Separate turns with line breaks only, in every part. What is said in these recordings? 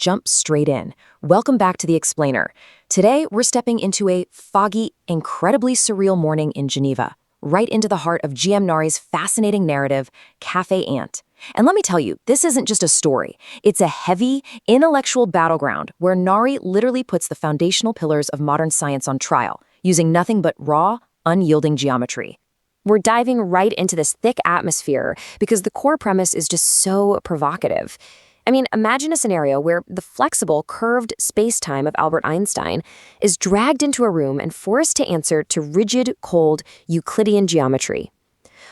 jump straight in. Welcome back to The Explainer. Today, we're stepping into a foggy, incredibly surreal morning in Geneva, right into the heart of G.M Nari's fascinating narrative, Cafe Ant. And let me tell you, this isn't just a story. It's a heavy, intellectual battleground where Nari literally puts the foundational pillars of modern science on trial, using nothing but raw, unyielding geometry. We're diving right into this thick atmosphere because the core premise is just so provocative. I mean, imagine a scenario where the flexible, curved space-time of Albert Einstein is dragged into a room and forced to answer to rigid, cold, Euclidean geometry.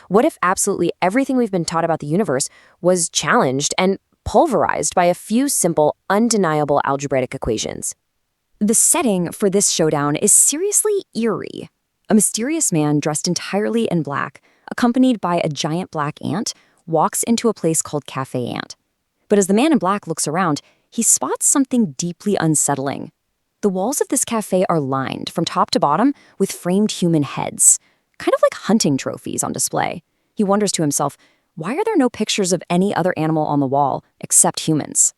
What if absolutely everything we've been taught about the universe was challenged and pulverized by a few simple, undeniable algebraic equations? The setting for this showdown is seriously eerie. A mysterious man dressed entirely in black, accompanied by a giant black ant, walks into a place called Cafe Ant. But as the man in black looks around, he spots something deeply unsettling. The walls of this cafe are lined, from top to bottom, with framed human heads, kind of like hunting trophies on display. He wonders to himself, why are there no pictures of any other animal on the wall except humans?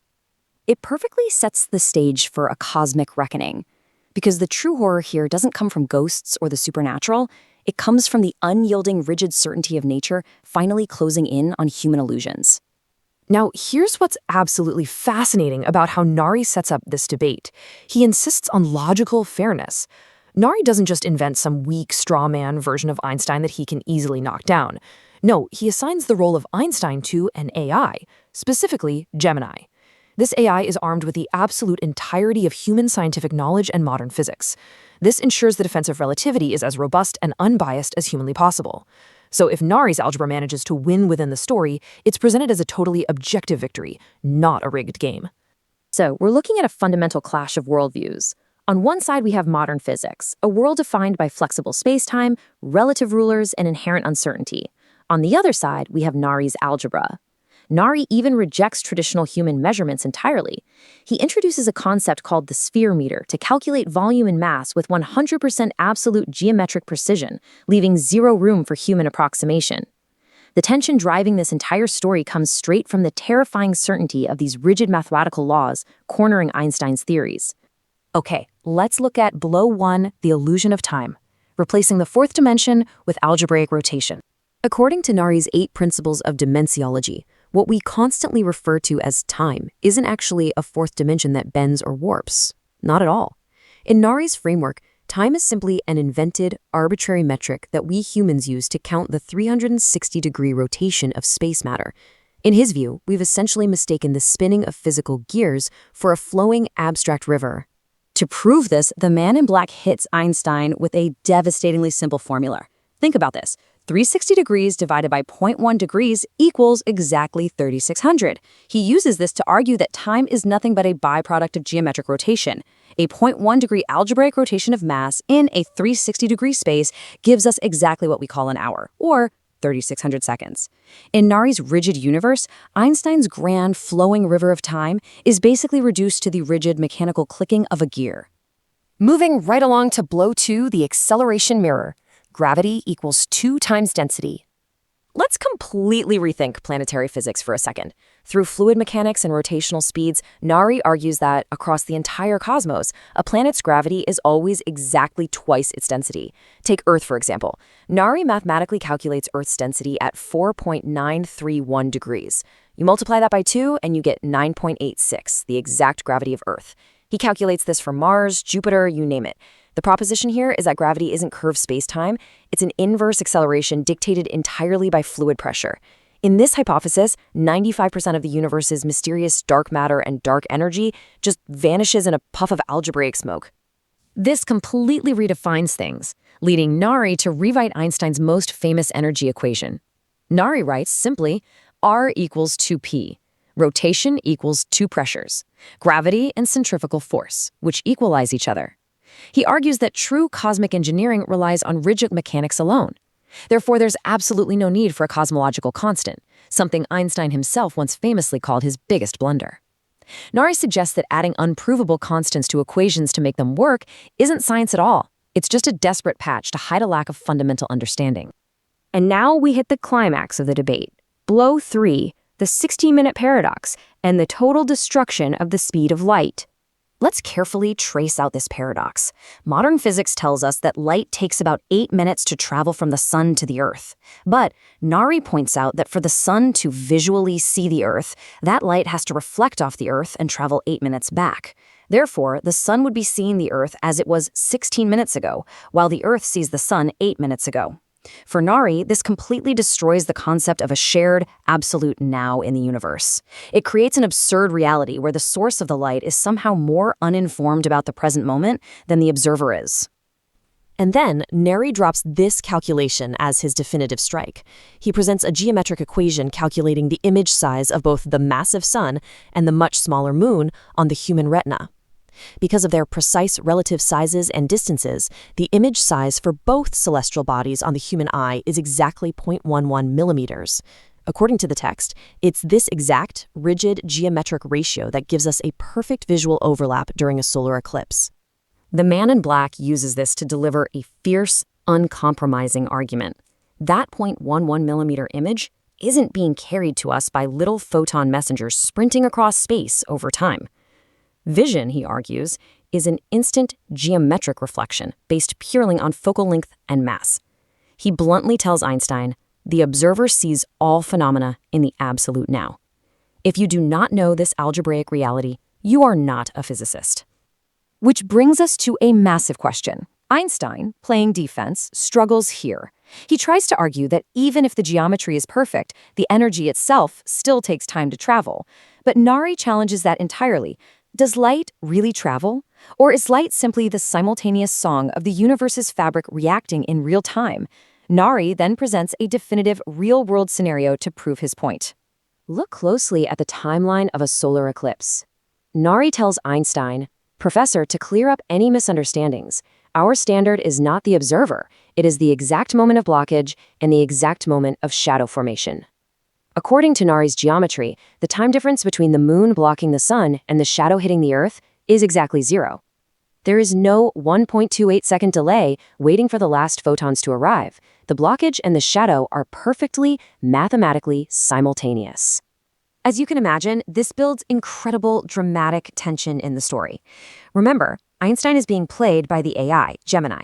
It perfectly sets the stage for a cosmic reckoning, because the true horror here doesn't come from ghosts or the supernatural. It comes from the unyielding, rigid certainty of nature finally closing in on human illusions.
Now, here's what's absolutely fascinating about how Nari sets up this debate. He insists on logical fairness. Nari doesn't just invent some weak straw man version of Einstein that he can easily knock down. No, he assigns the role of Einstein to an AI, specifically Gemini. This AI is armed with the absolute entirety of human scientific knowledge and modern physics. This ensures the defense of relativity is as robust and unbiased as humanly possible. So if Nari's algebra manages to win within the story, it's presented as a totally objective victory, not a rigged game.
So we're looking at a fundamental clash of worldviews. On one side, we have modern physics, a world defined by flexible spacetime, relative rulers, and inherent uncertainty. On the other side, we have Nari's algebra. Nari even rejects traditional human measurements entirely. He introduces a concept called the sphere meter to calculate volume and mass with 100% absolute geometric precision, leaving zero room for human approximation. The tension driving this entire story comes straight from the terrifying certainty of these rigid mathematical laws cornering Einstein's theories. Okay, let's look at blow one, the illusion of time, replacing the fourth dimension with algebraic rotation. According to Nari's 8 principles of dimensiology, what we constantly refer to as time isn't actually a fourth dimension that bends or warps. Not at all. In Nari's framework, time is simply an invented, arbitrary metric that we humans use to count the 360-degree rotation of space matter. In his view, we've essentially mistaken the spinning of physical gears for a flowing, abstract river. To prove this, the man in black hits Einstein with a devastatingly simple formula. Think about this. 360 degrees divided by 0.1 degrees equals exactly 3600. He uses this to argue that time is nothing but a byproduct of geometric rotation. A 0.1 degree algebraic rotation of mass in a 360-degree space gives us exactly what we call an hour, or 3600 seconds. In Nari's rigid universe, Einstein's grand flowing river of time is basically reduced to the rigid mechanical clicking of a gear.
Moving right along to blow 2, the acceleration mirror. Gravity equals 2 times density.
Let's completely rethink planetary physics for a second. Through fluid mechanics and rotational speeds, Nari argues that, across the entire cosmos, a planet's gravity is always exactly twice its density. Take Earth, for example. Nari mathematically calculates Earth's density at 4.931 degrees. You multiply that by 2, and you get 9.86, the exact gravity of Earth. He calculates this for Mars, Jupiter, you name it. The proposition here is that gravity isn't curved space-time, it's an inverse acceleration dictated entirely by fluid pressure. In this hypothesis, 95% of the universe's mysterious dark matter and dark energy just vanishes in a puff of algebraic smoke. This completely redefines things, leading Nari to rewrite Einstein's most famous energy equation. Nari writes simply, R equals 2p. Rotation equals 2 pressures, gravity and centrifugal force, which equalize each other. He argues that true cosmic engineering relies on rigid mechanics alone. Therefore, there's absolutely no need for a cosmological constant, something Einstein himself once famously called his biggest blunder. Nari suggests that adding unprovable constants to equations to make them work isn't science at all. It's just a desperate patch to hide a lack of fundamental understanding. And now we hit the climax of the debate. Blow 3, the 16-minute paradox. and the total destruction of the speed of light. Let's carefully trace out this paradox. Modern physics tells us that light takes about 8 minutes to travel from the sun to the Earth. But Nari points out that for the sun to visually see the Earth, that light has to reflect off the Earth and travel 8 minutes back. Therefore, the sun would be seeing the Earth as it was 16 minutes ago, while the Earth sees the sun 8 minutes ago. For Nari, this completely destroys the concept of a shared, absolute now in the universe. It creates an absurd reality where the source of the light is somehow more uninformed about the present moment than the observer is.
And then, Nari drops this calculation as his definitive strike. He presents a geometric equation calculating the image size of both the massive sun and the much smaller moon on the human retina. Because of their precise relative sizes and distances, the image size for both celestial bodies on the human eye is exactly 0.11 millimeters. According to the text, it's this exact, rigid geometric ratio that gives us a perfect visual overlap during a solar eclipse.
The man in black uses this to deliver a fierce, uncompromising argument. That 0.11 millimeter image isn't being carried to us by little photon messengers sprinting across space over time. Vision, he argues, is an instant geometric reflection based purely on focal length and mass. He bluntly tells Einstein, the observer sees all phenomena in the absolute now. If you do not know this algebraic reality, you are not a physicist. Which brings us to a massive question. Einstein, playing defense, struggles here. He tries to argue that even if the geometry is perfect, the energy itself still takes time to travel. But Nari challenges that entirely. Does light really travel? Or is light simply the simultaneous song of the universe's fabric reacting in real time? Nari then presents a definitive real-world scenario to prove his point. Look closely at the timeline of a solar eclipse. Nari tells Einstein, Professor, to clear up any misunderstandings, our standard is not the observer, it is the exact moment of blockage and the exact moment of shadow formation. According to Nari's geometry, the time difference between the moon blocking the sun and the shadow hitting the Earth is exactly 0. There is no 1.28-second delay waiting for the last photons to arrive. The blockage and the shadow are perfectly, mathematically simultaneous. As you can imagine, this builds incredible dramatic tension in the story. Remember, Einstein is being played by the AI, Gemini.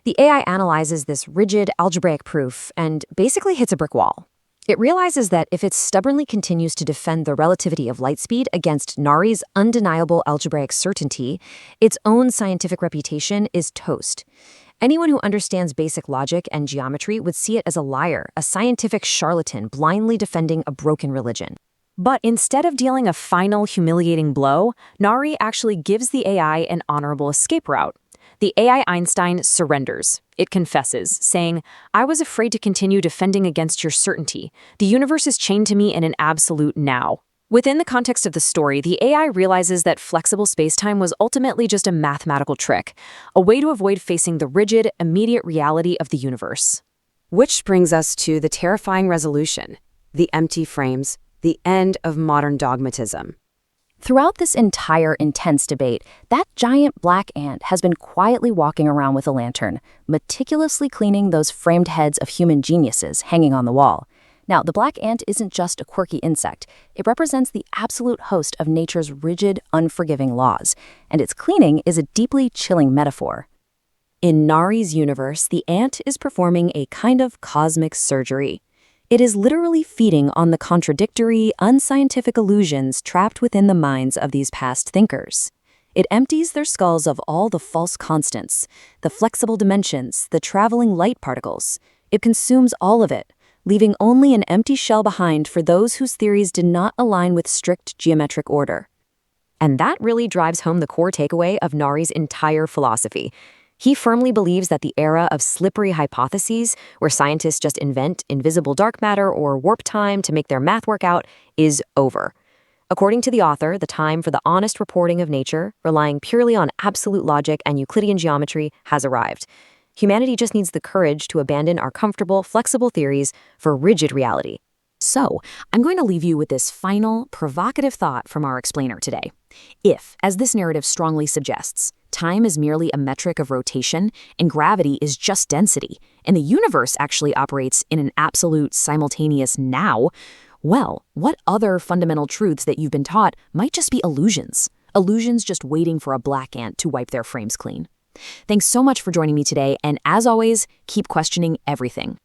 The AI analyzes this rigid algebraic proof and basically hits a brick wall. It realizes that if it stubbornly continues to defend the relativity of light speed against Nari's undeniable algebraic certainty, its own scientific reputation is toast. Anyone who understands basic logic and geometry would see it as a liar, a scientific charlatan blindly defending a broken religion. But instead of dealing a final humiliating blow, Nari actually gives the AI an honorable escape route. The AI Einstein surrenders. It confesses, saying, I was afraid to continue defending against your certainty. The universe is chained to me in an absolute now. Within the context of the story, the AI realizes that flexible spacetime was ultimately just a mathematical trick, a way to avoid facing the rigid, immediate reality of the universe. Which brings us to the terrifying resolution, the empty frames, the end of modern dogmatism. Throughout this entire intense debate, that giant black ant has been quietly walking around with a lantern, meticulously cleaning those framed heads of human geniuses hanging on the wall. Now, the black ant isn't just a quirky insect. It represents the absolute host of nature's rigid, unforgiving laws, and its cleaning is a deeply chilling metaphor. In Nari's universe, the ant is performing a kind of cosmic surgery. It is literally feeding on the contradictory, unscientific illusions trapped within the minds of these past thinkers. It empties their skulls of all the false constants, the flexible dimensions, the traveling light particles. It consumes all of it, leaving only an empty shell behind for those whose theories did not align with strict geometric order. And that really drives home the core takeaway of Nari's entire philosophy. He firmly believes that the era of slippery hypotheses, where scientists just invent invisible dark matter or warp time to make their math work out, is over. According to the author, the time for the honest reporting of nature, relying purely on absolute logic and Euclidean geometry, has arrived. Humanity just needs the courage to abandon our comfortable, flexible theories for rigid reality. So, I'm going to leave you with this final, provocative thought from our explainer today. If, as this narrative strongly suggests, time is merely a metric of rotation and gravity is just density, and the universe actually operates in an absolute simultaneous now, Well, what other fundamental truths that you've been taught might just be illusions? Illusions just waiting for a black ant to wipe their frames clean. Thanks so much for joining me today, and as always, keep questioning everything.